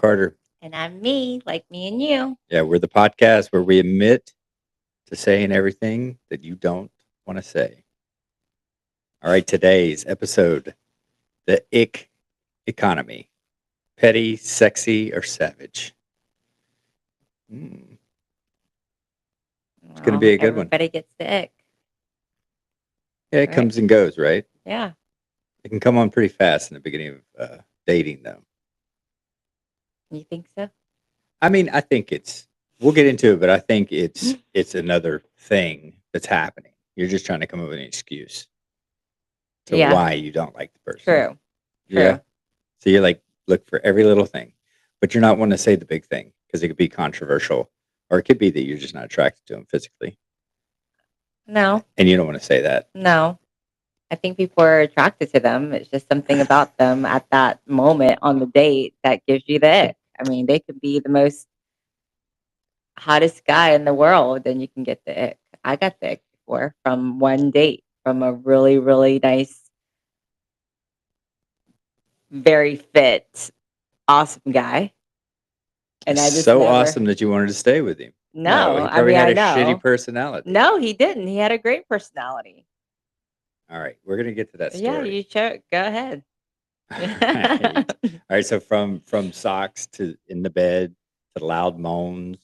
Carter. And I'm me, like me and you. Yeah, we're the podcast where we admit to saying everything that you don't want to say. All right, today's episode, the ick economy. Petty, sexy, or savage? It's going to be Well, a good one. everybody gets the ick, Yeah, it right? comes and goes, right? Yeah. It can come on pretty fast in the beginning of dating, though. You think so? I mean, I think we'll get into it, but I think it's another thing that's happening. You're just trying to come up with an excuse to Yeah. why you don't like the person. True. Yeah. True. So you're like, look for every little thing, but you're not wanting to say the big thing because it could be controversial, or it could be that you're just not attracted to them physically, No, and you don't want to say that. no. I think people are attracted to them. It's just something about them at that moment on the date that gives you the ick. I mean, they could be the most hottest guy in the world, and you can get the ick. I got the ick before from one date from a really, really nice, very fit, awesome guy. And It's I just so never. awesome that you wanted to stay with him. No, No, he I probably mean, had I a shitty know. personality. No, he didn't. He had a great personality. All right, we're gonna get to that Yeah, story. you should go ahead. All right, all right. So from socks to in the bed to loud moans,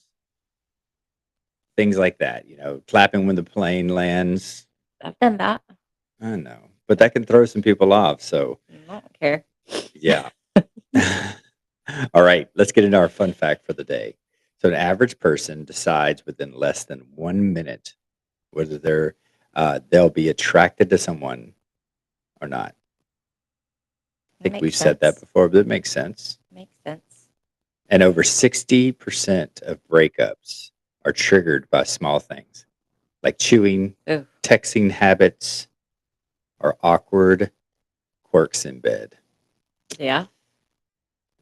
things like that. Clapping when the plane lands. I've done that. I know, but that can throw some people off. So I don't care. yeah. All right, let's get into our fun fact for the day. So, an average person decides within less than 1 minute whether they'll be attracted to someone or not. I That think makes we've said that sense. before, but it makes sense. Makes sense. And over 60% of breakups are triggered by small things like chewing, Ooh, texting habits, or awkward quirks in bed. yeah,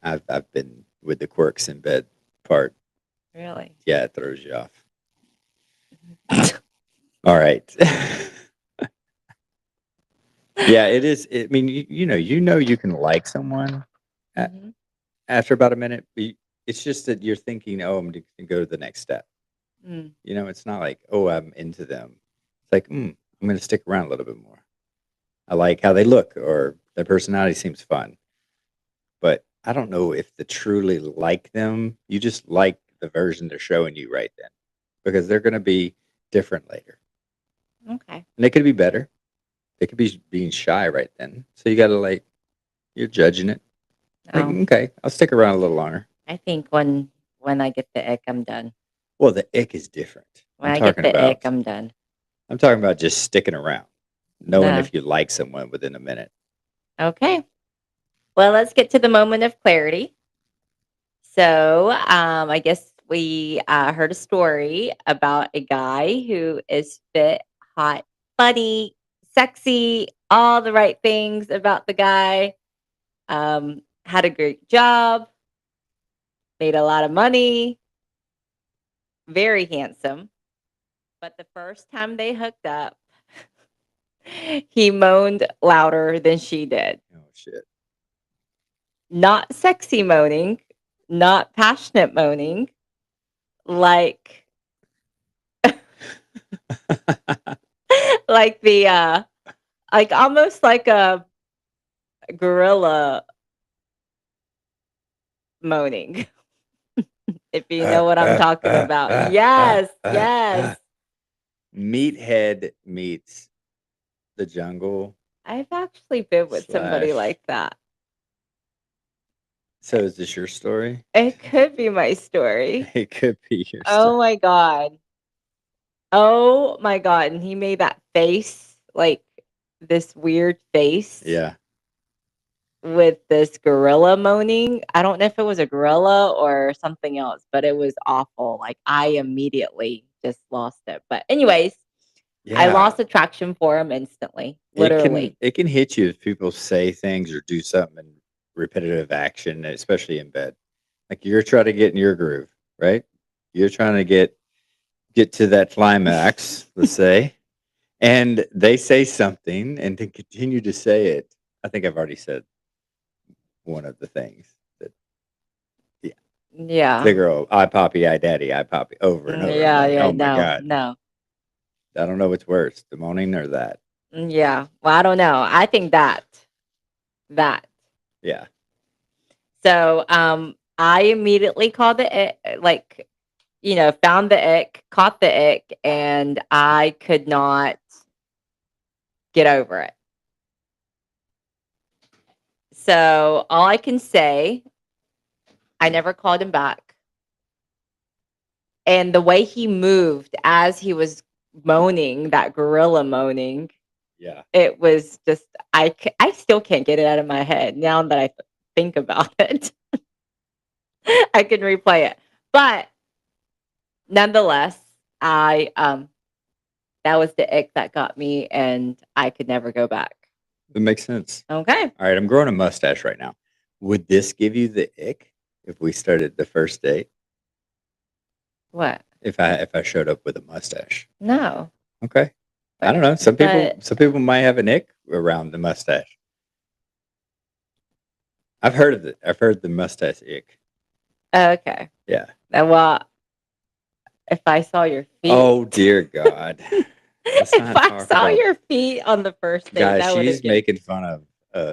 I've been with the quirks in bed part. really. Yeah, it throws you off. All right. Yeah, it is. I mean, you know, you can like someone a- Hmm. after about a minute. But it's just that you're thinking, oh, I'm going to go to the next step. Mm. It's not like, oh, I'm into them. It's like, I'm going to stick around a little bit more. I like how they look or their personality seems fun. But I don't know if to truly like them, you just like the version they're showing you right then because they're going to be different later. Okay. And they could be better. They could be being shy right then. So you got to you're judging it. Like, Oh, okay, I'll stick around a little longer. I think when I get the ick, I'm done. Well, the ick is different. When I get the ick, I'm done. I'm talking about just sticking around, knowing No. if you like someone within a minute. Okay. Well, let's get to the moment of clarity. So, I guess we heard a story about a guy who is fit, hot, funny, sexy, all the right things about the guy. Had a great job, made a lot of money, very handsome. But the first time they hooked up, he moaned louder than she did. Oh shit. Not sexy moaning, not passionate moaning, like like the like almost like a gorilla moaning, if you know what I'm talking about. Yes, yes. Meathead meets the jungle I've actually been with somebody slash. like that. So is this your story? It could be my story. It could be your story. Oh my god. Oh my god, and he made that face, like this weird face Yeah. with this gorilla moaning. I don't know if it was a gorilla or something else, but it was awful. Like I immediately just lost it. But anyways, I Yeah. lost attraction for him instantly, It can literally. it can hit you if people say things or do something in repetitive action, especially in bed. Like you're trying to get in your groove, right? You're trying to get to that climax, let's say, and they say something and to continue to say it. I think I've already said one of the things that yeah, Yeah. The girl, I poppy, I daddy, I poppy, over and over. I'm Yeah, like, yeah, oh my no, god, no. I don't know what's worse, the moaning or that. Yeah. Well, I don't know. I think that. Yeah, So, I immediately called the like, found the ick, caught the ick, and I could not get over it. So, all I can say, I never called him back. And the way he moved as he was moaning, that gorilla moaning, yeah. it was just I still can't get it out of my head now that I think about it. I can replay it. But nonetheless, I that was the ick that got me and I could never go back. It makes sense. Okay. All right, I'm growing a mustache right now. Would this give you the ick if we started the first date? What? If I showed up with a mustache? No. Okay. I But don't know. but Some people might have an ick around the mustache. I've heard the mustache ick. okay. Yeah. Well, if I saw your Oh feet, dear God. Let's if not I talk saw about your feet on the first date, guys. that would have She's just making fun of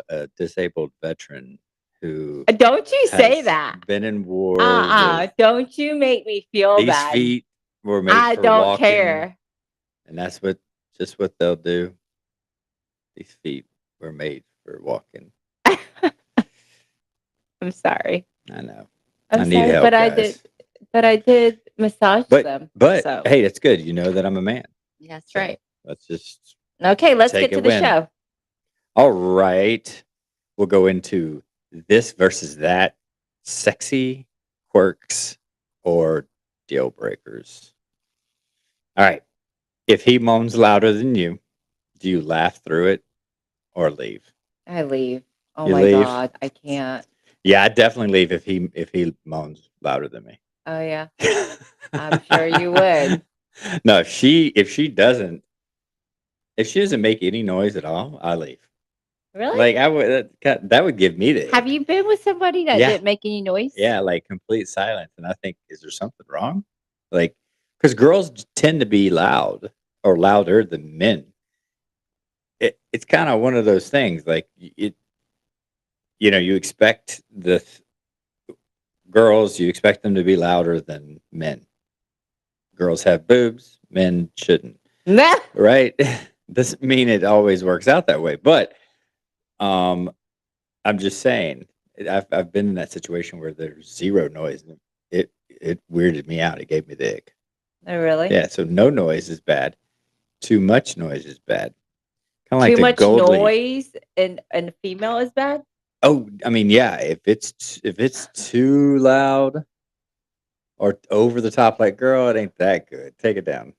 a disabled veteran who don't you say has that. been in war with Don't you make me feel these bad. feet were made I for don't walking, care. and that's what just what they'll do. These feet were made for walking. I'm sorry. I know. I'm I need sorry, help, guys. but I did massage them. But So, hey, it's good. You know that I'm a man. that's So right. let's just Okay, let's take get a to the win. show. All right. We'll go into this versus that, sexy quirks or deal breakers. All right. If he moans louder than you, do you laugh through it or leave? I leave. Oh You my leave? god, I can't. Yeah, I'd definitely leave if he moans louder than me. Oh yeah, I'm sure you would. No, if she doesn't make any noise at all, I leave. Really? Like I would that would give me the Have ick. you been with somebody that Yeah. didn't make any noise? Yeah, like complete silence. And I think, is there something wrong? Like, because girls tend to be loud or louder than men. It's kind of one of those things. Like, you expect girls, you expect them to be louder than men. Girls have boobs, men shouldn't. Nah. Right? Doesn't mean it always works out that way. But um, I'm just saying, I've been in that situation where there's zero noise. And it weirded me out. It gave me the ick. Oh, really? Yeah, so no noise is bad. Too much noise is bad. Kind of like Too the much gold leaf. noise and female is bad. Oh, I mean, yeah. If it's too loud or over the top, like girl, it ain't that good. Take it down.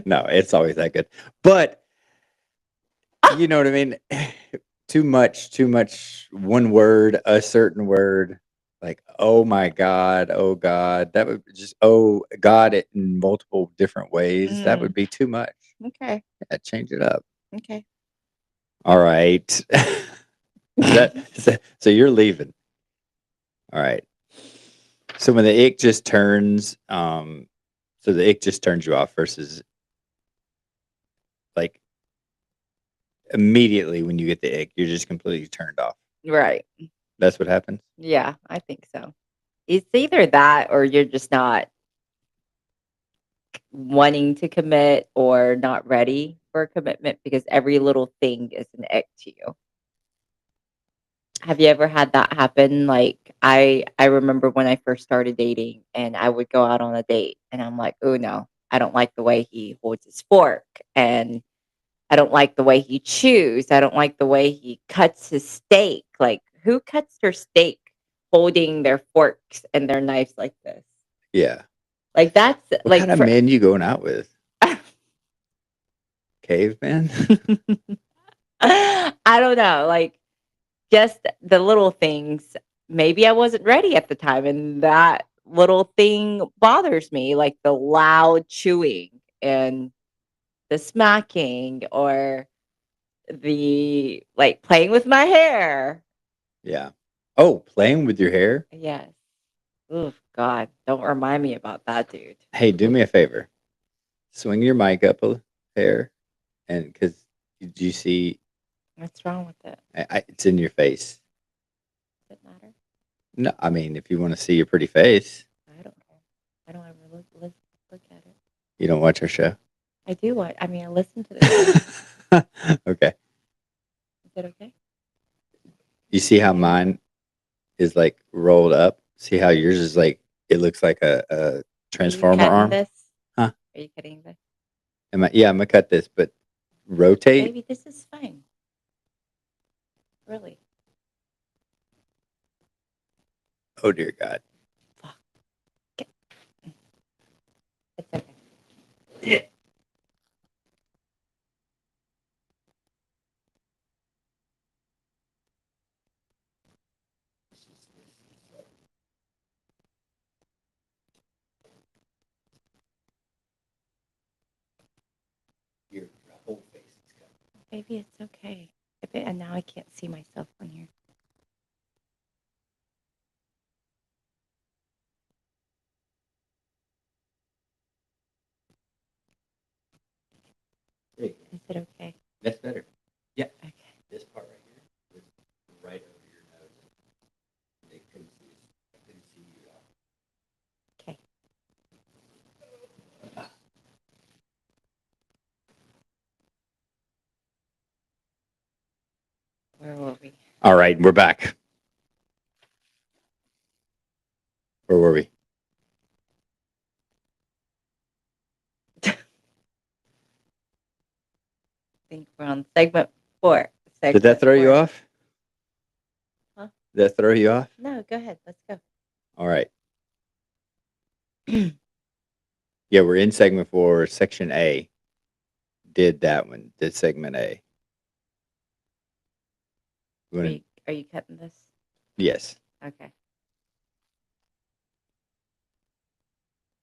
No, it's always that good. But you know what I mean. Too much. One word, a certain word. Like, oh my God, oh God. That would just, oh God, it in multiple different ways. That would be too much. Okay. Yeah, change it up. Okay. All right. So you're leaving. All right. So when the ick just turns, so the ick just turns you off versus like immediately when you get the ick, you're just completely turned off. Right. That's what happens. Yeah, I think so. It's either that or you're just not wanting to commit or not ready for a commitment because every little thing is an ick to you. Have you ever had that happen? Like I remember when I first started dating and I would go out on a date and I'm like, "Oh no, I don't like the way he holds his fork and I don't like the way he chews. I don't like the way he cuts his steak." Like who cuts their steak holding their forks and their knives like this? Yeah. Like that's What kind like of for men you going out with? Caveman? I don't know, like just the little things. Maybe I wasn't ready at the time, and that little thing bothers me, like the loud chewing and the smacking or the like playing with my hair. Yeah. Oh, playing with your hair? Yes. Oh God, don't remind me about that, dude. Hey, do me a favor. Swing your mic up a hair, and because you see, What's wrong with it? it's in your face. Does it matter? No, I mean, if you want to see your pretty face, I don't care. I don't ever look at it. you don't watch our show. I do what? I mean, I listen to the show. Okay. Is that okay? You see how mine is like rolled up? See how yours is like, it looks like a Are you transformer cutting arm? this? Huh? Are you cutting this? Yeah, I'm going to cut this, but rotate. Baby, this is fine. Really. Oh, dear God. Fuck. It's okay. Your whole face is cut. Baby, it's okay. And now I can't see myself on here. There you go. Is it okay? That's better. Yeah. Okay. This part right here was right over your nose. They couldn't see, I couldn't see you at all. Okay. Where were we? All right, we're back. Where were we? I think we're on segment 4. Did that throw you four. off? Huh? Did that throw you off? No, go ahead. Let's go. All right. Yeah, we're in segment 4, section A. Did that one? Did segment A? You wanna- Are you cutting this? yes. Okay.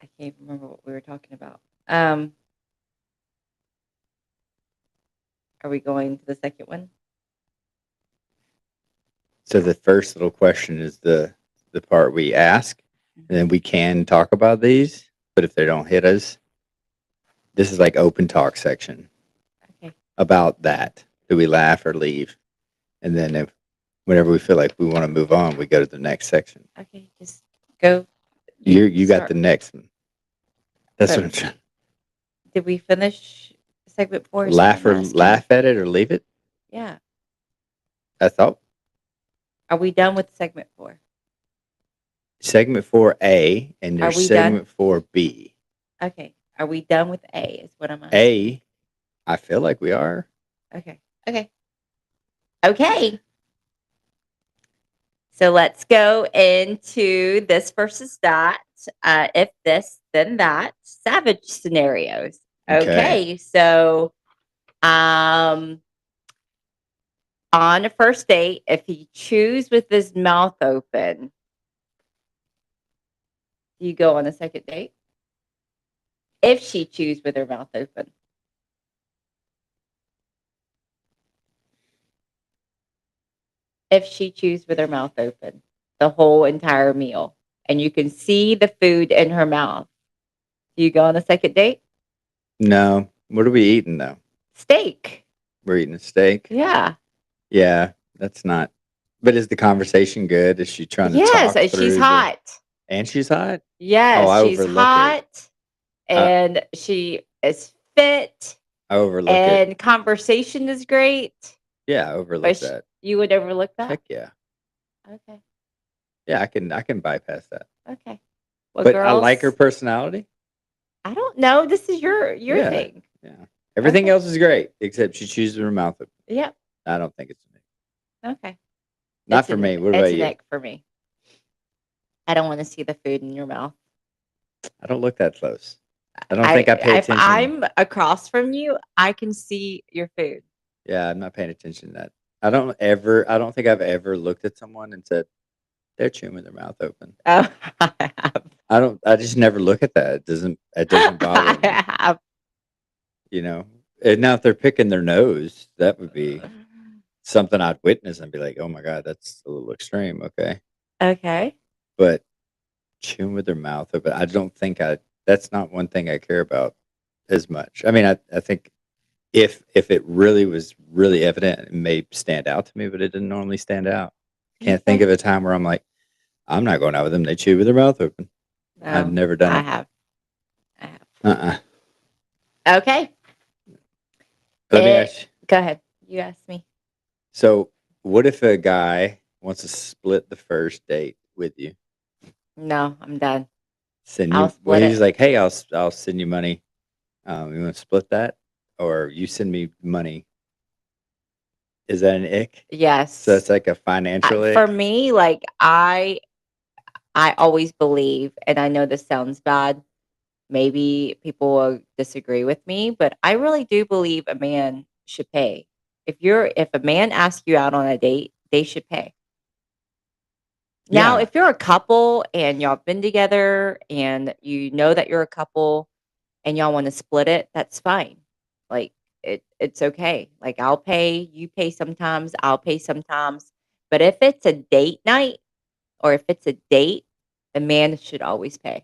I can't even remember what we were talking about. Are we going to the second one? So the first little question is the part we ask, and then we can talk about these. But if they don't hit us, this is like open talk section Okay. about that. Do we laugh or leave? And then if whenever we feel like we want to move on, we go to the next section. Okay, just go. You got start. the next one. That's But what I'm trying. Did we finish segment 4? Is Laugh what or I'm asking? laugh at it or leave it. Yeah. I thought Are we done with segment 4? segment 4A and Are there's we segment 4B. Okay. Are we done with A? Is what I'm asking. A, I feel like we are. Okay. Okay. Okay. So let's go into this versus that. If this, then that. Savage scenarios. Okay. So, on a first date, if he chews with his mouth open, do you go on a second date? If she chews with her mouth open. If she chews with her mouth open the whole entire meal and you can see the food in her mouth, do you go on a second date? No. What are we eating though? Steak. We're eating a steak. Yeah. Yeah, that's not. But is the conversation good? Is she trying to Yes, talk and through she's hot. and she's hot? Yes, I she's overlook it. hot and she is fit I overlook it. and conversation is great. Yeah, I overlook But that. you would overlook that? Heck yeah. Okay. Yeah, I can bypass that. Okay. Well, But I like her girls, personality. I don't know. This is your Yeah. thing. Yeah. Everything Okay. else is great except she chooses her mouth open. Yep. I don't think it's me. Okay. Not It's for a- me. What it's about an you? ick for me. I don't want to see the food in your mouth. I don't look that close. I don't think I pay If attention. I'm across from you, I can see your food. Yeah, I'm not paying attention to that. I don't think I've ever looked at someone and said, they're chewing with their mouth open. Oh, I have. I just never look at that. It doesn't bother me. I have. You know? And now if they're picking their nose, that would be something I'd witness and be like, oh my God, that's a little extreme. Okay. Okay. But chewing with their mouth open. I don't think that's not one thing I care about as much. I mean, I think if it really was really evident, it may stand out to me, but it didn't normally stand out. Can't think Okay. of a time where I'm like, I'm not going out with them. They chew with their mouth open. I've No, never done I it. have. I have. Uh-uh. Okay. Let me ask you. Go ahead. You asked me. So, what if a guy wants to split the first date with you? No, I'm done. Send I'll you. Well, split he's it. like, hey, I'll send you money. You want to split that, or you send me money? Is that an ick? So Yes. that's like a financial For ick. me, like I always believe, and I know this sounds bad. Maybe people will disagree with me, but I really do believe a man should pay. If a man asks you out on a date, they should pay. Now, Yeah, if you're a couple and y'all have been together and you know that you're a couple and y'all want to split it, that's fine. Like it's okay. Like I'll pay, you pay sometimes, I'll pay sometimes. But if it's a date night or if it's a date, the man should always pay.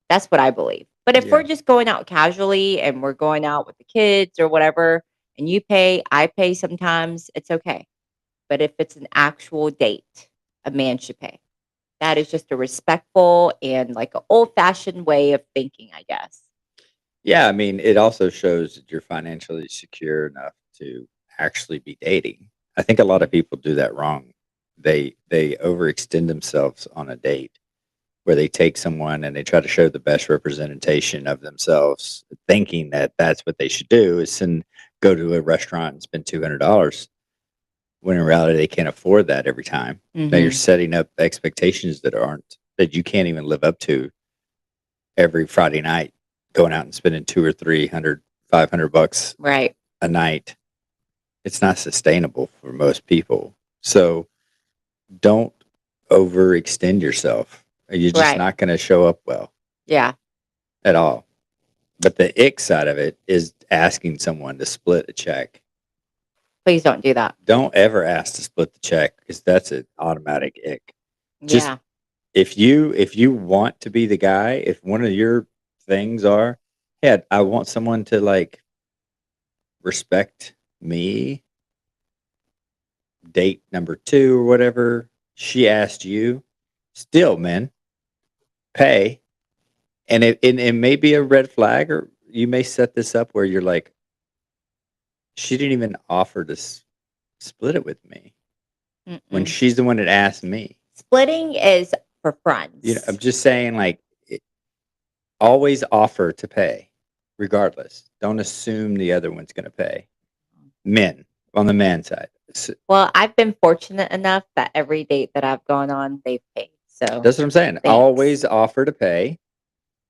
That's what I believe. But if we're yeah, just going out casually and we're going out with the kids or whatever, and you pay, I pay sometimes, it's okay. But if it's an actual date, a man should pay. That is just a respectful and like an old fashioned way of thinking, I guess. yeah. I mean, it also shows that you're financially secure enough to actually be dating. I think a lot of Mm. people do that wrong. They overextend themselves on a date where they take someone and they try to show the best representation of themselves, thinking that that's what they should do is go to a restaurant and spend $200 when in reality they can't afford that every time. Now you're Mhm. setting up expectations that you can't even live up to every Friday night, going out and spending two or 300, $500 Right. a night. It's not sustainable for most people. So don't overextend yourself. You're just Right. not going to show up well Yeah. at all. But the ick side of it is asking someone to split a check. Please don't do that. Don't ever ask to split the check because that's an automatic ick. Just Yeah. if you want to be the guy, if one of your things are, yeah, I want someone to like respect me, date number two or whatever. She asked you, still, man, pay. And it may be a red flag, or you may set this up where you're like, she didn't even offer to split it with me when Mm-mm. she's the one that asked me. Splitting is for I'm friends. just saying, like, always offer to pay, regardless. Don't assume the other one's going to pay. Men on the man side. Well, I've been fortunate enough that every date that I've gone on, they've paid. So That's what I'm saying. thanks. Always offer to pay.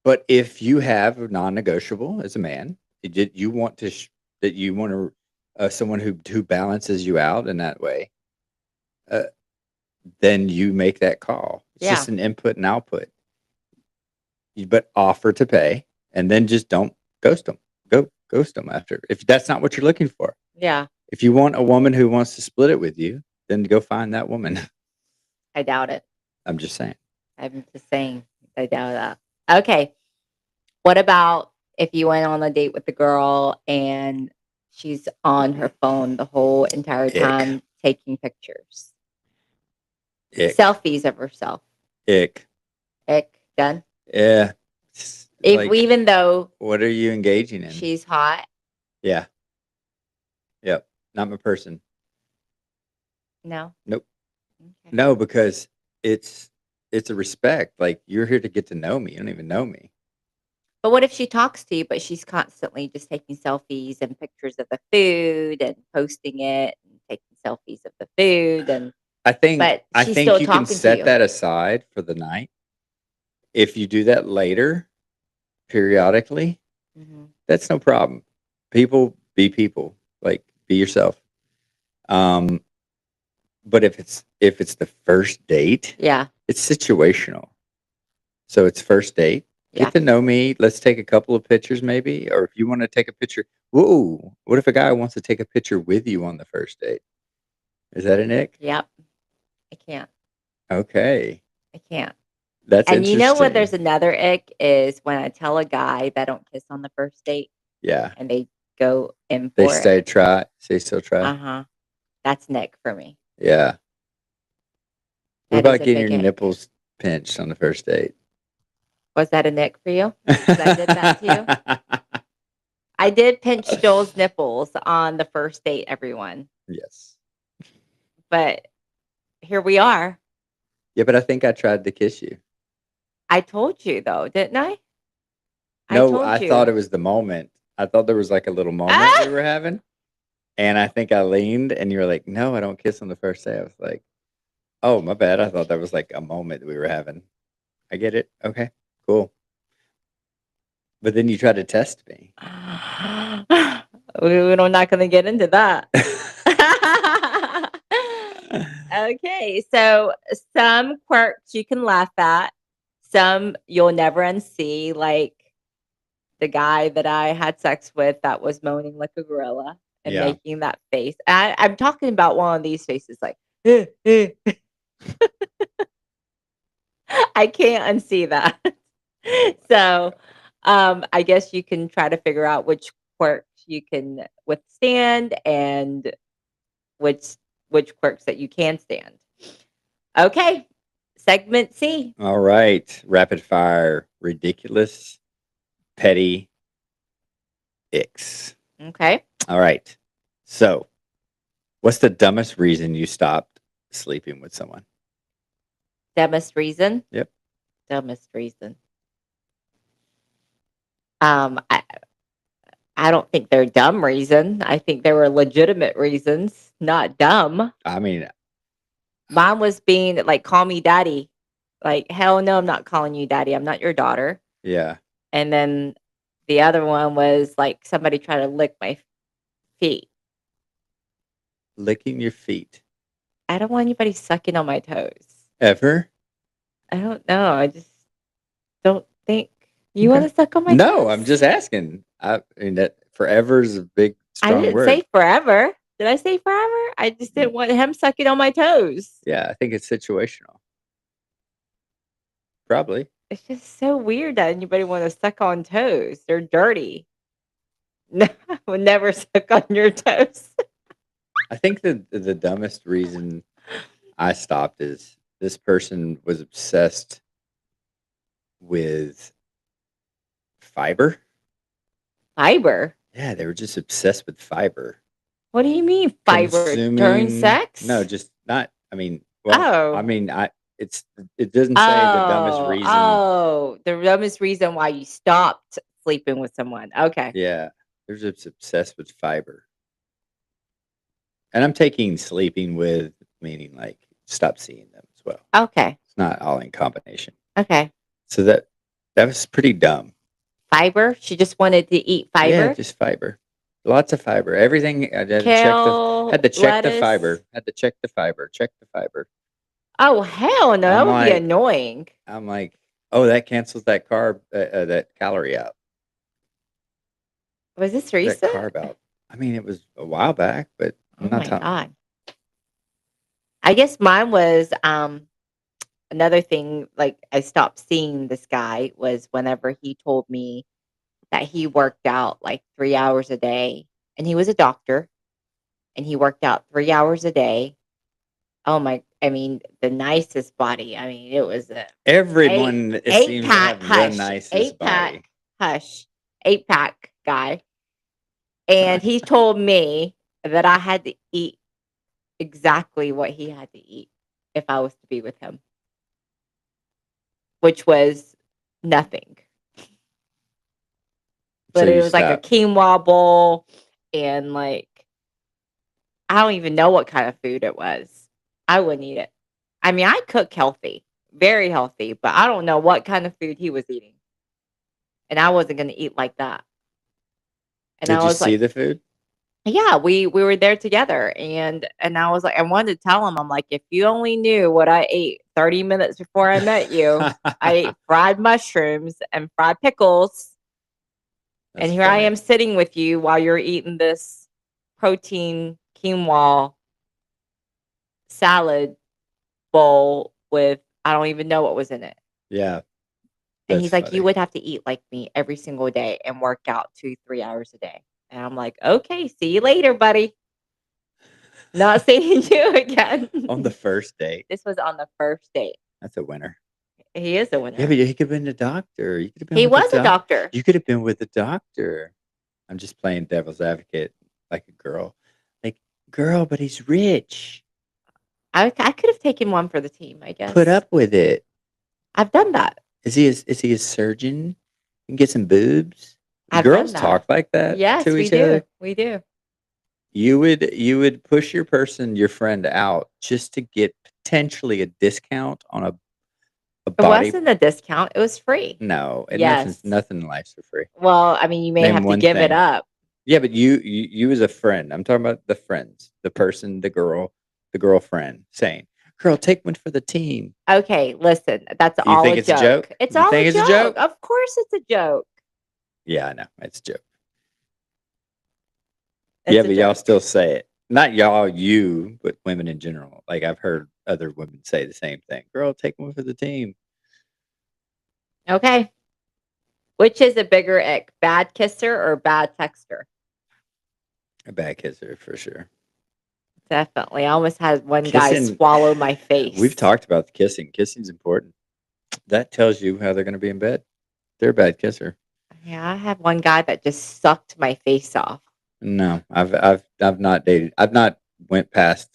But if you have a non-negotiable as a man, you want that you want to someone who balances you out in that way, uh, then you make that call. It's Yeah. just an input and output. But offer to pay, and then just don't ghost them. Go ghost them after if that's not what you're looking for. Yeah. If you want a woman who wants to split it with you, then go find that woman. I doubt it. I'm just saying. I'm just saying. I doubt that. Okay. What about if you went on a date with the girl and she's on her phone the whole entire Ick, time taking pictures? ick, Selfies of herself. ick. Ick, done. Yeah. It's If like, even though what are you engaging in? she's hot, Yeah. Yep. Not my person. no. Nope. Okay. No, because it's it's a respect. Like you're here to get to know me. You don't even know me. But what if she talks to you, but she's constantly just taking selfies and pictures of the food and posting it and taking selfies of the food and but I she's think still you can talking to set you. that aside for the night. If you do that later, periodically, Mhm. that's no problem. People be people. Like be yourself. Um, but if it's the first date, Yeah. it's situational. So it's first date. Yeah. Get to know me. Let's take a couple of pictures, maybe. Or if you want to take a picture, whoa! What if a guy wants to take a picture with you on the first date? Is that an ick? Yep. I can't. Okay. I can't. That's And you know what? There's interesting. another ick is when I tell a guy that don't kiss on the first date Yeah. and they go in They for it. still try. Uh-huh. That's Nick for me. Yeah. What That is about a getting big your ick. nipples pinched on the first date? Was that a Nick for you? Because I did that to you. I did pinch Joel's nipples on the first date, everyone. Yes. But here we are. Yeah, but I think I tried to kiss you. I told you though, didn't I? I No, told I thought you. it was the moment. I thought there was like a little moment we Ah! were having. And I think I leaned and you were like, no, I don't kiss on the first day. I was like, oh, my bad. I thought that was like a moment we were having. I get it. Okay, cool. But then you tried to test me. We're not going to get into that. Okay, so some quirks you can laugh at, some you'll never unsee, like the guy that I had sex with that was moaning like a gorilla and Yeah. making that face. I'm talking about one of these faces, like I can't unsee that. So, I guess you can try to figure out which quirks you can withstand and which which quirks that you can stand. Okay, segment C. All right. Rapid fire. Ridiculous. Petty. Icks. Okay, All right. So, what's the dumbest reason you stopped sleeping with someone? dumbest reason. Yep. Dumbest reason. Um, I I don't think they're dumb reason. I think they were legitimate reasons, not dumb. I mean, Mine was being like, call me daddy. Like, hell no, I'm not calling you daddy. I'm not your daughter. yeah. And then the other one was like somebody trying to lick my feet. Licking your feet. I don't want anybody sucking on my toes. Ever? I don't know. I just don't think you want Okay. to suck on my No, I'm toes. just asking. I mean, that forever is a big, I strong didn't word. say forever. Did I say forever? I just didn't want him sucking on my toes. Yeah, I think it's situational. Probably. It's just so weird that anybody want to suck on toes. They're dirty. No, I would never suck on your toes. I think the dumbest reason I stopped is this person was obsessed with fiber. Fiber? Yeah, they were just obsessed with fiber. What do you mean fiber during Consuming no, sex? just not I mean, well, I Oh. mean, it's it doesn't say the dumbest Oh, reason. oh, the dumbest reason why you stopped sleeping with someone. Okay. Yeah, they're just obsessed with fiber. And I'm taking sleeping with meaning like stop seeing them as well. Okay. It's not all in combination. Okay. So that was pretty dumb. Fiber? She just wanted to eat Yeah, fiber? just fiber. Lots of fiber. Everything I Kale, had to check the lettuce. fiber. Had to check the fiber. Check the fiber. Oh, hell no. That I'm would be like annoying. I'm like, oh, that cancels that carb that calorie out. Was this That recent? carb out. I mean, it was a while back, but I'm Oh not my talking. God. I guess mine was another thing, like I stopped seeing this guy was whenever he told me that he worked out like 3 hours a day and he was a doctor and he worked out 3 hours a day. Oh my, I mean, the nicest body. I mean, it was a eight, Everyone eight seems to pack have the hush, nicest body. hush, 8 pack guy. And he told me that I had to eat exactly what he had to eat if I was to be with him, which was nothing. So But it you was like a stop. quinoa bowl and like I don't even know what kind of food it was. I wouldn't eat it. I mean, I cook healthy, very healthy, but I don't know what kind of food he was eating. And I wasn't going to eat like that. And Did I you was see like, the food? yeah, we were there together and I was like I wanted to tell him I'm like if you only knew what I ate 30 minutes before I met you. I ate fried mushrooms and fried pickles. And That's here I funny. am sitting with you while you're eating this protein quinoa salad bowl with I don't even know what was in it. Yeah, And that's he's like, "You funny. would have to eat like me every single day and work out 2, 3 hours a day." And I'm like, "Okay, see you later, buddy. Not seeing you again." On the first date, This was on the first date. that's a winner. He is a Yeah, winner. but he could have been the doctor. You could have been He with the was a doc. doctor. You could have been with the doctor. I'm just playing devil's advocate, like a girl. Like, girl, but he's rich. I could have taken one for the team, I Put guess. up with it. I've done that. Is he a surgeon? You can get some boobs. I've done Girls that. talk like that Yes, to we each do. other. We do. You would push your friend out just to get potentially a discount on a It body. wasn't a discount. It was free. No, and Yes. nothing in life's for free. Well, I mean, you may Name have to one give it thing. up. Yeah, but you as a friend. I'm talking about the friends, the person, the girlfriend saying, "Girl, take one for the team." Okay, listen, that's You all think a it's a joke? joke. It's You all a think it's a joke. joke? Of course it's a joke. Yeah, I know it's a joke. Yeah, It's a but y'all joke. still say it. Not y'all, you, but women in general. Like I've heard other women say the same thing. Girl, take one for the team. Okay. Which is a bigger ick, bad kisser or bad texter? A bad kisser for sure. Definitely. I almost had one guy Kissing. swallow my face. We've talked about the kissing. Kissing's important. That tells you how they're going to be in bed. They're a bad kisser. Yeah, I had one guy that just sucked my face off. No, I've not dated. I've not went past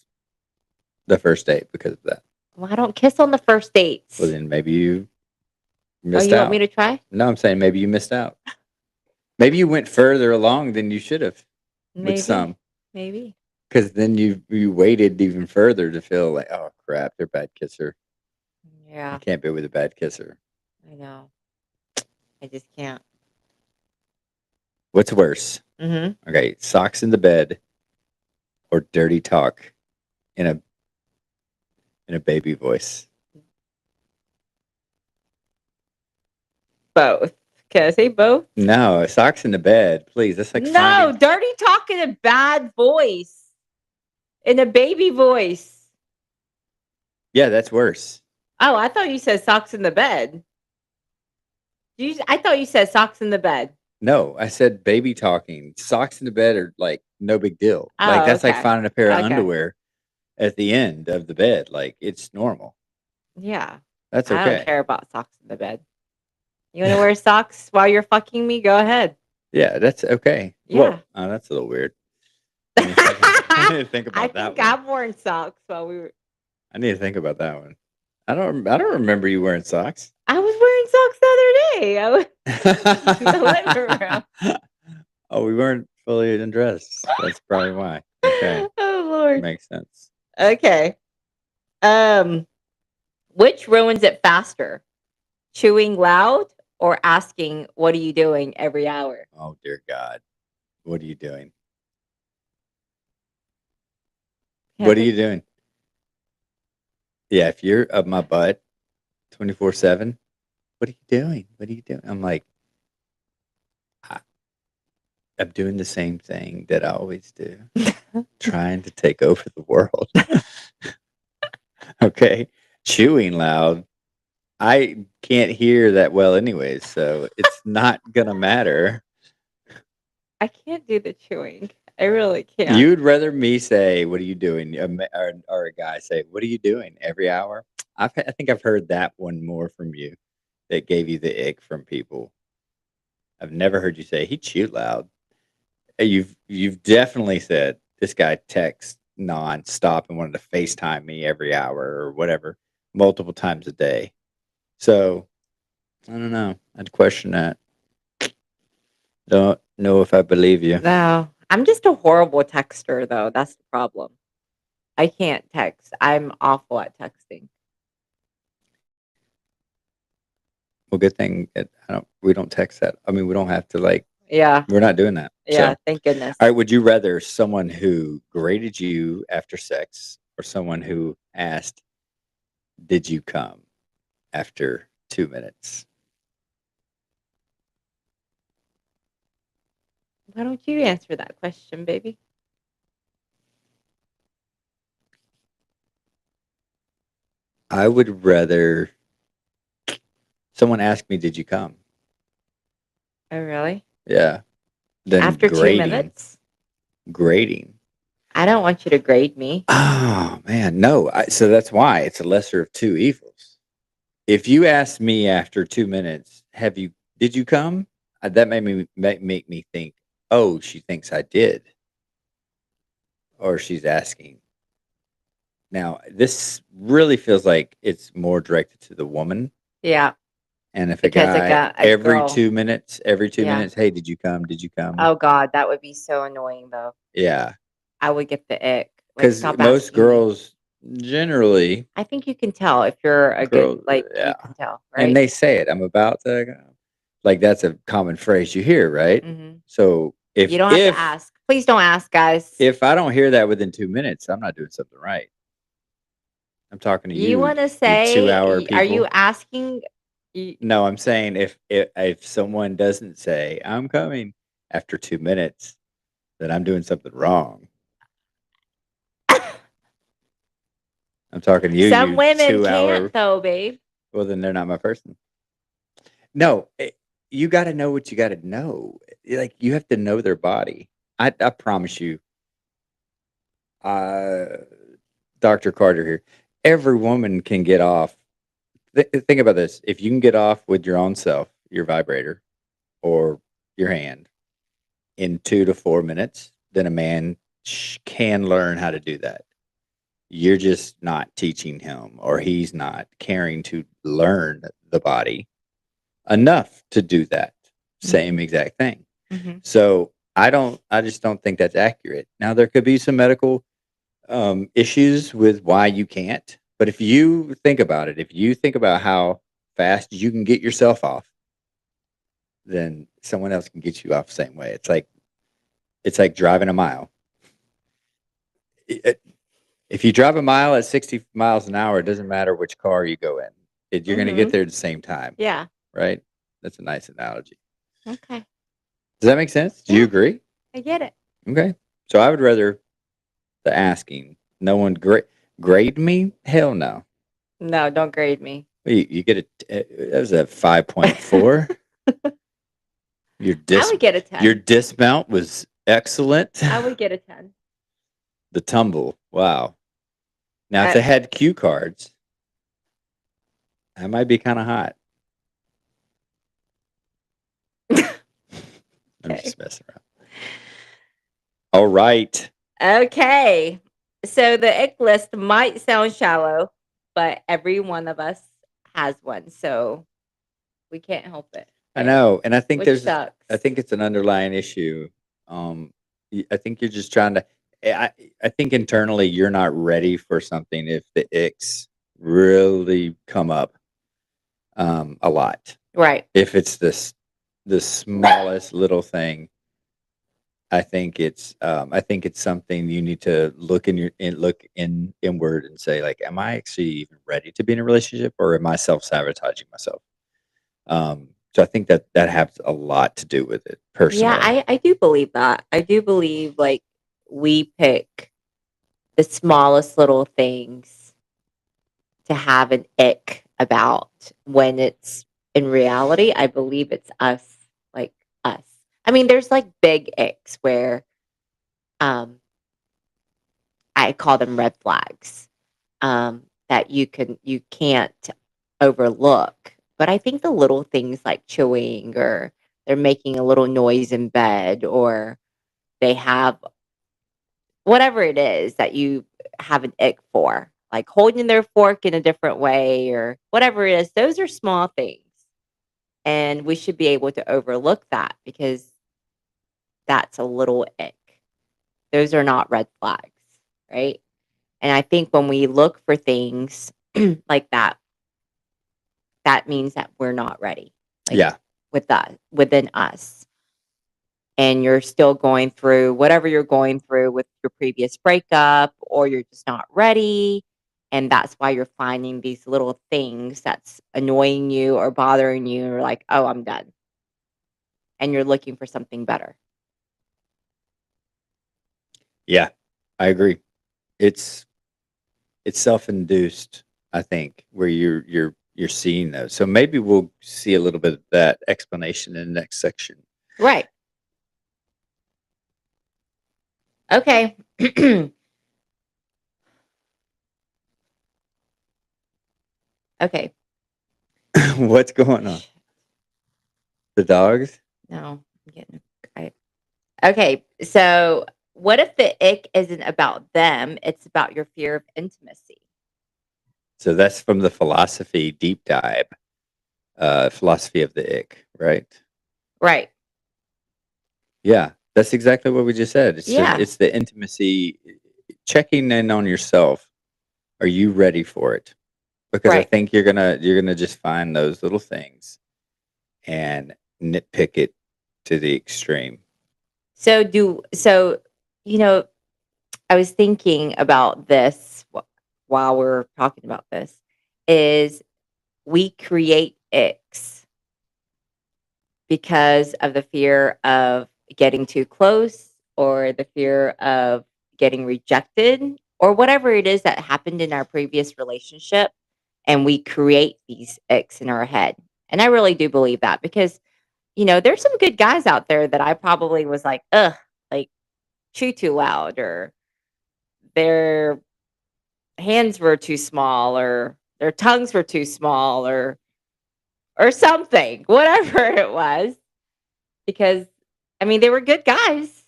the first date because of that. Well, I don't kiss on the first dates. Well, then maybe you Oh, missed you want me out. to try? No, I'm saying maybe you missed out. Maybe you went further along than you should have with Maybe. some, Maybe. because then you waited even further to feel like, oh crap, they're a bad kisser. I Yeah, can't be with a bad kisser. I know. I just can't. What's worse? Hmm. Okay, socks in the bed or dirty talk in a baby voice. Both. Can I say both? No, socks in the bed, please. That's like No, finding. dirty talk in a bad voice. In a baby voice. Yeah, that's worse. Oh, I thought you said socks in the bed. I thought you said socks in the bed. No, I said baby talking. Socks in the bed are like no big deal. Like Oh, that's like okay. finding a pair of Okay. underwear at the end of the bed. Like it's normal. Yeah. That's I don't okay. care about socks in the bed. You want to wear socks while you're fucking me? Go ahead. Yeah, that's okay. Yeah. Whoa, oh, that's a little weird. I need to think I about that think one. I've worn socks while we were. I need to think about that one. I don't remember you wearing socks. I was wearing socks the other day. I was in the living room. Oh, we weren't fully undressed. That's probably why. Okay, Oh Lord. makes sense. Okay. Which ruins it faster? Chewing loud or asking, "What are you doing?" every hour? Oh dear God, what are you doing? Yeah, What are you doing? Yeah, if you're up my butt 24/7, what are you doing? What are you doing? I'm like, I, I'm doing the same thing that I always do, trying to take over the world. Okay, chewing loud. I can't hear that well, anyways, so it's not gonna matter. I can't do the chewing. I really can't. You'd rather me say, "What are you doing?" Or a guy say, "What are you doing?" every hour. I think I've heard that one more from you that gave you the ick from people. I've never heard you say he chewed loud. You've definitely said this guy texts nonstop and wanted to FaceTime me every hour or whatever, multiple times a day. So I don't know. I'd question that. Don't know if I believe you. No, I'm just a horrible texter, though. That's the problem. I can't text. I'm awful at texting. Well, good thing we don't text that. I mean, we don't have to like. Yeah. We're not doing that. Yeah. So, Thank goodness. all right. Would you rather someone who graded you after sex or someone who asked, "Did you come?" after 2 minutes? Why don't you answer that question, baby? I would rather Someone asked me, "Did you come?" Oh, really? Yeah. Then After 2 grading, minutes? grading. I don't want you to grade me. Oh man, no. So that's why it's a lesser of two evils. If you ask me after 2 minutes, did you come? That made me make me think, oh, she thinks I did, or she's asking. Now, this really feels like it's more directed to the woman. Yeah, And if a because guy a girl. every two Yeah. minutes, hey, did you come? Did you come? Oh God, that would be so annoying though. Yeah. I would get the ick. Like, Because stop most asking me. girls generally, I think you can tell if you're a good, girls, like, yeah. you can tell, And right? they say it, I'm about to go. Like that's a common phrase you hear, right? Hmm. So You don't have to ask. Please don't ask, guys. if I don't hear that within 2 minutes, I'm not doing something right. I'm talking to You you, want to you say, 2 hour are you people. asking? You, No, I'm saying if someone doesn't say I'm coming after 2 minutes, then I'm doing something wrong. I'm talking to you, some you women 2 hour. can't though, babe. Well, then they're not my person. No, you got to know what you got to know. Like you have to know their body. I promise you, uh, Dr. Carter here. Every woman can get off. Think about this: if you can get off with your own self, your vibrator, or your hand in 2 to 4 minutes, then a man can learn how to do that. You're just not teaching him, or he's not caring to learn the body enough to do that same exact thing. Mm-hmm. So I just don't think that's accurate. Now there could be some medical issues with why you can't, but if you think about it, if you think about how fast you can get yourself off, then someone else can get you off the same way. It's like driving a mile. If you drive a mile at 60 miles an hour, it doesn't matter which car you go in. You're going to get Mm-hmm. there at the same time, Yeah. right? That's a nice analogy. Okay. Does that make sense? Do you Yeah, agree? I get it. Okay. So I would rather the asking. No one grade me? Hell no. No, don't grade me. You get that was a 5.4. Your I would get a your 10. dismount was excellent. I would get a 10. The tumble, wow. Now if I, they had cue cards, that might be kind of hot. I'm okay. just messing around. All right. Okay. So the ick list might sound shallow, but every one of us has one. So we can't help it. I know, and Which sucks. I think it's an underlying issue. Um, I think you're just trying to. I think internally you're not ready for something if the icks really come up a lot. Right. If it's the smallest little thing, I think it's something you need to look inward and say like, am I actually even ready to be in a relationship, or am I self sabotaging myself? So I think that has a lot to do with it Yeah, personally. I do believe that. I do believe like we pick the smallest little things to have an ick about when it's in reality, I believe it's us, like us. I mean, there's like big icks where um I call them red flags. That you can't overlook. But I think the little things like chewing or they're making a little noise in bed or they have whatever it is that you have an ick for, like holding their fork in a different way or whatever it is, those are small things. And we should be able to overlook that because that's a little ick. Those are not red flags, right? And I think when we look for things like that, that means that we're not ready, like Yeah, with that within us. And you're still going through whatever you're going through with your previous breakup, or you're just not ready. And that's why you're finding these little things that's annoying you or bothering you, or like, oh, I'm done. And you're looking for something better. yeah, I agree. It's it's self induced. I think where you're seeing those. So maybe we'll see a little bit of that explanation in the next section. Right. Okay. Okay. What's going on? The dogs? No, I'm getting okay. So, what if the ick isn't about them? It's about your fear of intimacy. So that's from the philosophy deep dive, philosophy of the ick, right? Right. Yeah, that's exactly what we just said. Yeah. It's the intimacy, checking in on yourself. Are you ready for it? Because I Right. think you're gonna just find those little things and nitpick it to the extreme. So you know, I was thinking about this while we're talking about this is we create icks because of the fear of getting too close or the fear of getting rejected or whatever it is that happened in our previous relationship. And we create these icks in our head. And I really do believe that because, there's some good guys out there that I probably was like, ugh, like chew too loud or their hands were too small or their tongues were too small or something, whatever it was. Because I mean, they were good guys.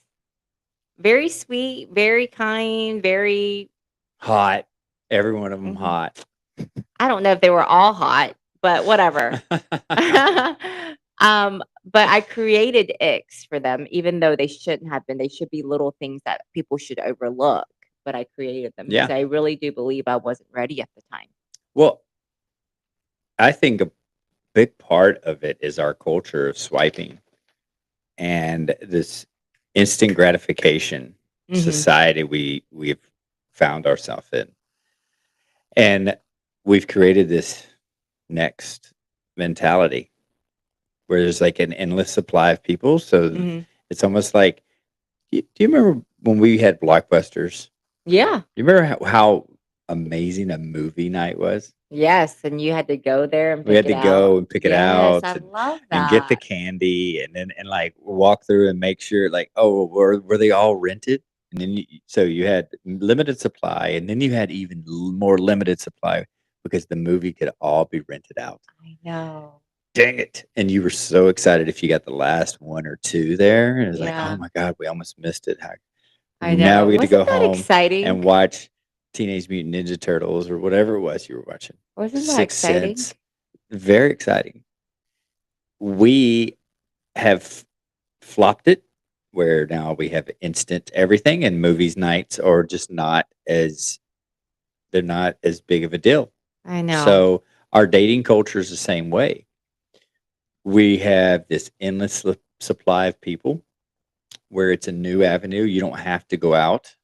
Very sweet, very kind, very Hot. Every one of them mhm. hot. I don't know if they were all hot, but whatever. But I created icks for them, even though they shouldn't have been. They should be little things that people should overlook, but I created them because Yeah. I really do believe I wasn't ready at the time. Well, I think a big part of it is our culture of swiping and this instant gratification Mhm. society we've found ourselves in. And we've created this next mentality where there's like an endless supply of people. So Mhm. it's almost like, do you remember when we had Blockbusters? Yeah. You remember how amazing a movie night was? Yes, and you had to go there and We pick had it to out. go and pick it Yes, out I love and get the that. candy and like walk through and make sure like, oh, were they all rented? And then so you had limited supply, and then you had even more limited supply because the movie could all be rented out. I know. Dang it! And you were so excited if you got the last one or two there, and it's like, oh Yeah, my god, we almost missed it. How I now know. we get to Wasn't go that home exciting? and watch Teenage Mutant Ninja Turtles or whatever it was you were watching. Wasn't that Sixth exciting? Sense, very exciting. We have flopped it where now we have instant everything, and movies nights are just not as they're not as big of a deal. I know. So our dating culture is the same way. We have this endless supply of people where it's a new avenue. You don't have to go out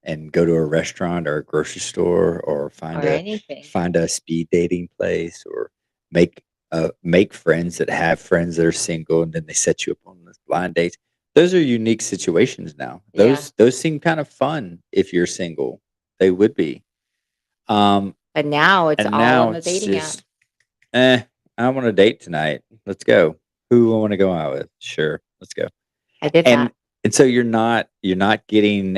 and go to a restaurant or a grocery store or Or anything. find a speed dating place or make make friends that have friends that are single and then they set you up on this blind dates. Those are unique situations now. Yeah. Those seem kind of fun if you're single. They would be. Um, But now it's and all now on the it's dating app. just, I want a date tonight. Let's go. Who I want to go out with? Sure, let's go. I did And that. and so you're not getting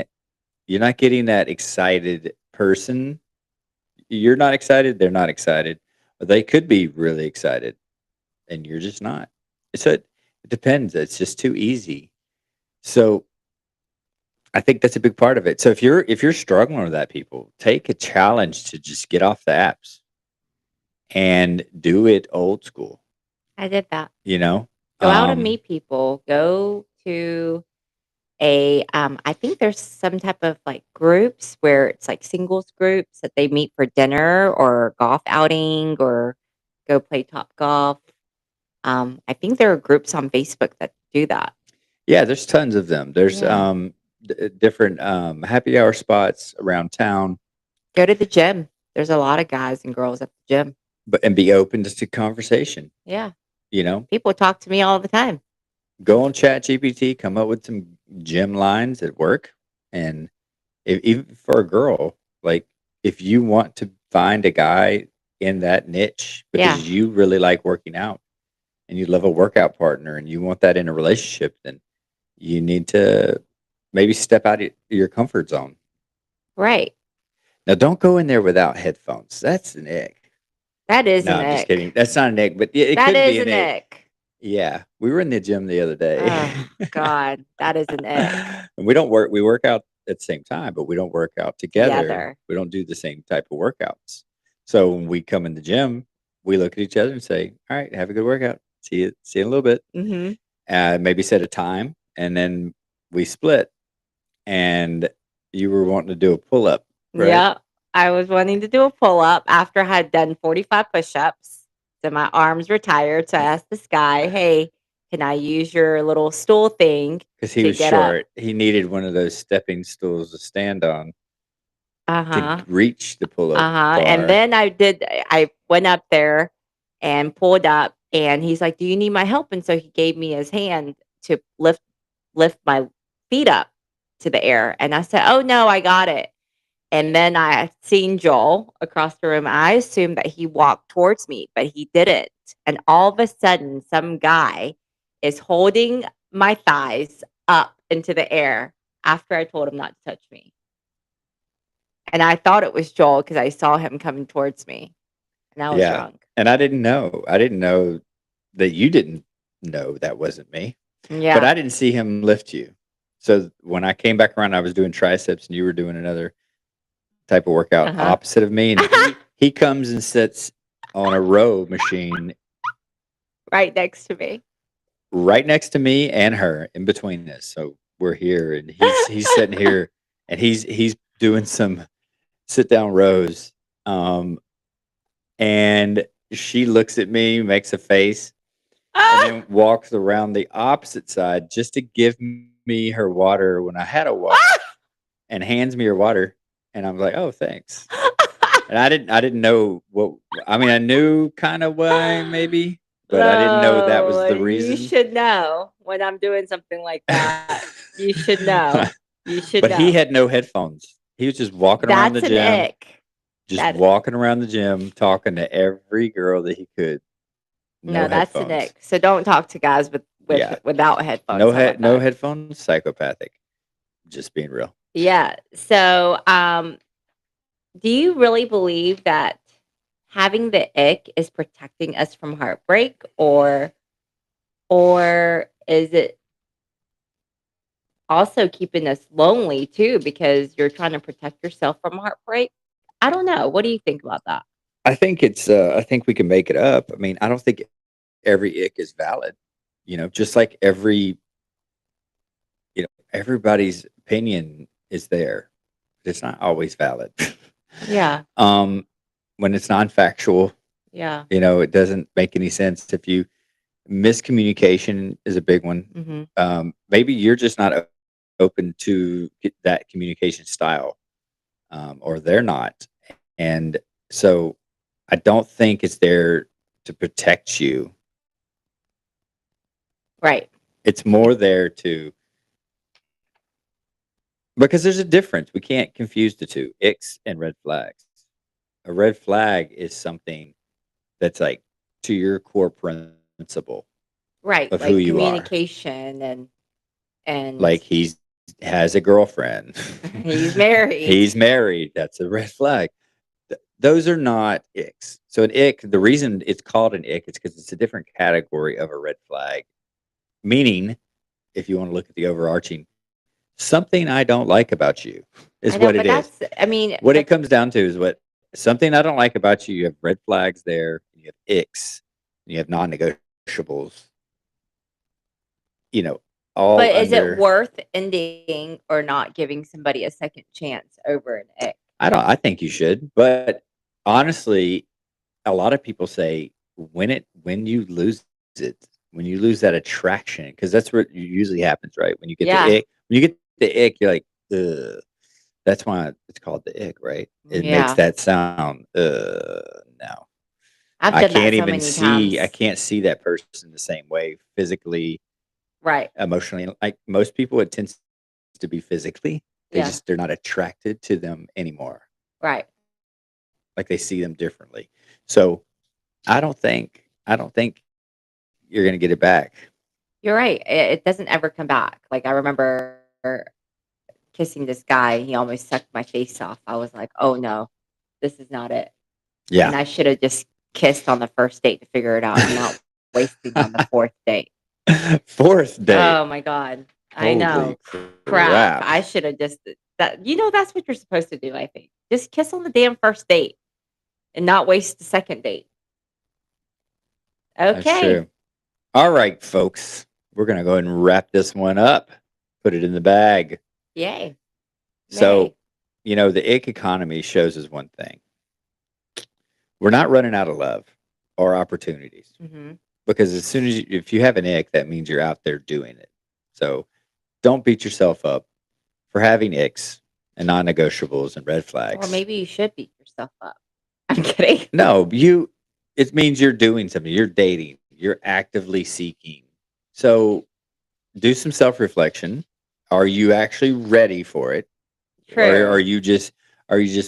that excited person. You're not excited, they're not excited. Or they could be really excited and you're just not. So it depends. It's just too easy. So I think that's a big part of it. So if you're struggling with that, people, take a challenge to just get off the apps and do it old school, I did that. you know? Go out and Um, meet people. Go to I think there's some type of like groups where it's like singles groups that they meet for dinner or golf outing or go play top golf. I think there are groups on Facebook that do that. yeah, there's tons of them. There's Yeah. different happy hour spots around town, Go to the gym. There's a lot of guys and girls at the gym. but and be open to conversation. Yeah. You know, People talk to me all the time. go on Chat GPT, come up with some gym lines at work, and even for a girl, like if you want to find a guy in that niche Yeah. because you really like working out and you love a workout partner and you want that in a relationship, then you need to maybe step out of your comfort zone. Right. Now, don't go in there without headphones. That's an ick. That is No, an I'm just ick. kidding. That's not an ick, but it That could be is an an ick. ick. Yeah, we were in the gym the other day. Oh God, that is an ick. And we work out at the same time, but we don't work out together. Together. We don't do the same type of workouts. So when we come in the gym, we look at each other and say, "All right, have a good workout. See you in a little bit." Mm-hmm. Maybe set a time, and then we split. And you were wanting to do a pull up, right? Yeah. I was wanting to do a pull up after I had done 45 push ups. So my arms were tired. So I asked this guy, hey, can I use your little stool thing Because he to was get up? short. He needed one of those stepping stools to stand on Uh to huh. reach the pull up And bar. then I went up there and pulled up and he's like, do you need my help? And so he gave me his hand to lift my feet up to the air. And I said, oh no, I got it. And then I seen Joel across the room. I assumed that he walked towards me, but he didn't. And all of a sudden, some guy is holding my thighs up into the air after I told him not to touch me. And I thought it was Joel because I saw him coming towards me and I was Yeah. drunk. And I didn't know. I didn't know that you didn't know that wasn't me. But Yeah. I didn't see him lift you. So when I came back around, I was doing triceps and you were doing another type of workout Uh-huh. opposite of me. And he comes and sits on a row machine Right next to me. right next to me and her in between us. So we're here and he's sitting here and he's doing some sit down rows. And she looks at me, makes a face, and then walks around the opposite side just to give me her water when I had a water and hands me her water. And I'm like, oh, thanks. And I didn't know what, I mean, I knew kind of why maybe, but I didn't know that was the You reason. should know when I'm doing something like that. You should know. You should But know. he had no headphones. He was just walking around the That's an gym, ick. just walking around the gym, talking to every girl that he could. No, that's an ick. So don't talk to guys without headphones. No How about no that? headphones. Psychopathic. Just being real. Yeah. So, do you really believe that having the ick is protecting us from heartbreak, or is it also keeping us lonely too because you're trying to protect yourself from heartbreak? I don't know. What do you think about that? I think it's. I think we can make it up. I mean, I don't think every ick is valid. Just like everybody's opinion is there, but it's not always valid. Yeah. When it's non-factual, Yeah. it doesn't make any sense. If you miscommunication is a big one. Mhm. Maybe you're just not open to that communication style, or they're not, and so I don't think it's there to protect you. Right. It's more there to because there's a difference. We can't confuse the two, icks and red flags. A red flag is something that's like to your core principle Right. of who Like you are. communication and Like he has a girlfriend. he's married. He's married. That's a red flag. Those are not icks. So an ick, the reason it's called an ick is because it's a different category of a red flag. Meaning, if you want to look at the overarching, something I don't like about you is I know, what but it is. What it comes down to is something I don't like about you. You have red flags there. You have icks. You have non-negotiables. All but is it under. worth ending or not giving somebody a second chance over an ick? I think you should, but honestly, a lot of people say when you lose it, when you lose that attraction, because that's what usually happens, right? When you get Yeah. the ick, you're like, ugh. That's why it's called the ick, right? It makes Yeah. that sound. No, I've I done that can't so even many see. I times. can't see that person the same way physically, Right. emotionally. Like most people, it tends to be physically. Yeah. They're not attracted to them anymore. Right. Like they see them differently. So I don't think you're gonna get it back. You're right. It doesn't ever come back. Like I remember kissing this guy. He almost sucked my face off. I was like, oh no, this is not it. Yeah. And I should have just kissed on the first date to figure it out and not wasting on the fourth date. Fourth date. Oh my God. I Holy know. Crap. crap. I should have just that's what you're supposed to do, I think. Just kiss on the damn first date and not waste the second date. That's Okay. true. All right, folks. We're gonna go ahead and wrap this one up. Put it in the bag. Yay. So, the ick economy shows us one thing. We're not running out of love or opportunities. Hmm. Because as soon as if you have an ick, that means you're out there doing it. So don't beat yourself up for having icks and non-negotiables and red Or flags. maybe you should beat yourself up. I'm kidding. No, it means you're doing something. You're dating. You're actively seeking. So do some self-reflection. Are you actually ready for it? True. Or are you just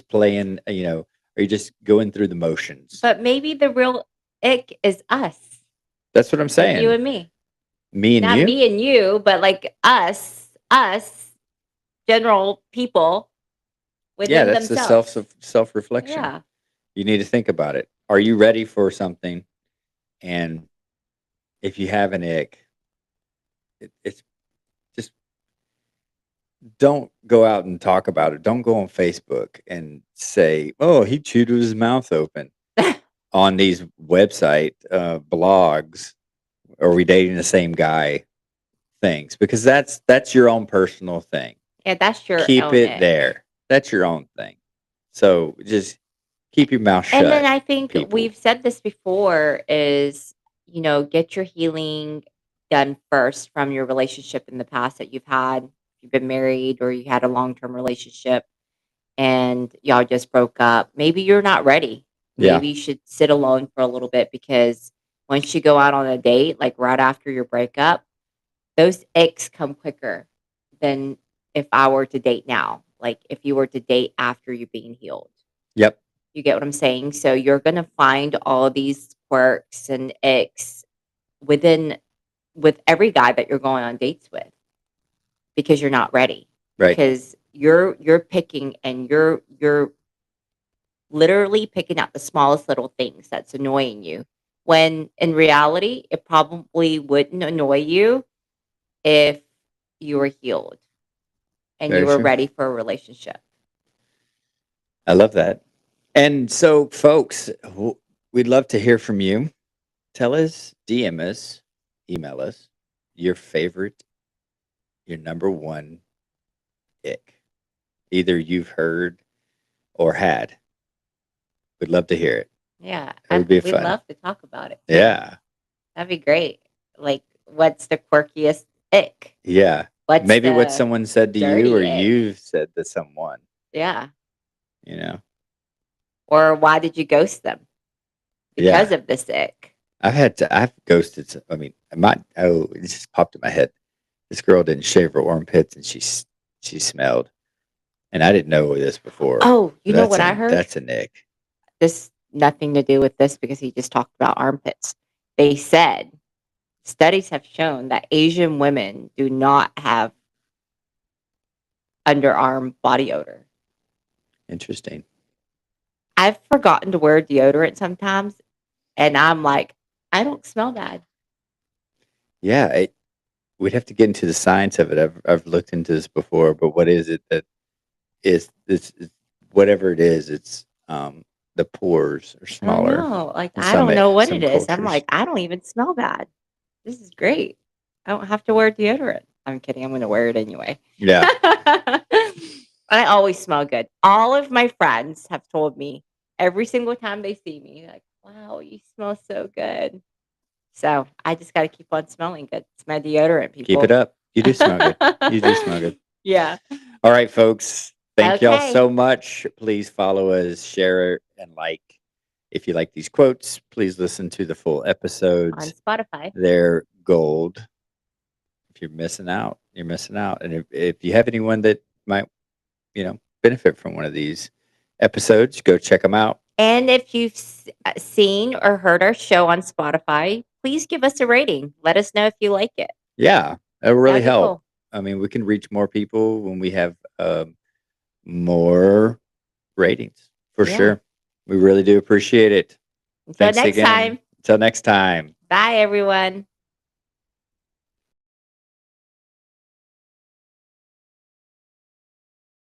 playing, are you just going through the motions? But maybe the real ick is us. That's what I'm Like saying. you and me. Me and Not you? me and you, but like us, general people Yeah, within that's the themselves. self-reflection. Yeah. You need to think about it. Are you ready for something? And if you have an ick, it's just don't go out and talk about it. Don't go on Facebook and say, "Oh, he chewed with his mouth open" on these website blogs. Are we dating the same guy? Things, because that's your own personal thing. Yeah, that's your Keep own it ick. there. That's your own thing. So just keep your mouth shut. And then I think people. we've said this before is, get your healing done first from your relationship in the past that you've had. You've been married or you had a long-term relationship and y'all just broke up. Maybe you're not ready. Yeah. Maybe you should sit alone for a little bit because once you go out on a date, like right after your breakup, those icks come quicker than if I were to date now. Like if you were to date after you being healed. Yep. You get what I'm saying? So you're going to find all these quirks and icks with every guy that you're going on dates with because you're not ready. Right. Because you're picking and you're literally picking out the smallest little things that's annoying you. When in reality, it probably wouldn't annoy you if you were healed and Very you were true. ready for a relationship. I love that. And so, folks, we'd love to hear from you. Tell us, DM us, email us your favorite, your number one ick. Either you've heard or had. We'd love to hear it. Yeah. That would be We'd fun. love to talk about it. too. Yeah. That'd be great. Like, what's the quirkiest ick? Yeah. What's Maybe what the someone said to you dirty or ick? you've said to someone, Yeah. Or why did you ghost them? Yeah. Because of this ick. I've ghosted. It just popped in my head. This girl didn't shave her armpits and she smelled. And I didn't know this before. Oh, you know That's what I heard? That's an ick. This nothing to do with this because he just talked about armpits. They said studies have shown that Asian women do not have underarm body odor. Interesting. I've forgotten to wear deodorant sometimes, and I'm like, I don't smell bad. Yeah, we'd have to get into the science of it. I've looked into this before, but what is it that is this? Whatever it is, it's the pores are I smaller. know. Like, in I some don't know what some it is. I'm cultures. like, I don't even smell bad. This is great. I don't have to wear deodorant. I'm kidding. I'm going to wear it anyway. Yeah. I always smell good. All of my friends have told me every single time they see me, like, wow, you smell so good. So I just got to keep on smelling good. It's my deodorant, people. Keep it up. You do smell good. You do smell good. Yeah. All right, folks. Thank y'all Okay. so much. Please follow us, share it, and like. If you like these quotes, please listen to the full On episodes. Spotify. They're gold. If you're missing out, you're missing out. And if you have anyone that might, benefit from one of these episodes, go check them out. And if you've seen or heard our show on Spotify, please give us a rating. Let us know if you like it. Yeah, that would really That'd be help. cool. I mean, we can reach more people when we have more ratings for Yeah. sure. We really do appreciate it. Until Thanks next again. time. Until next time. Bye, everyone.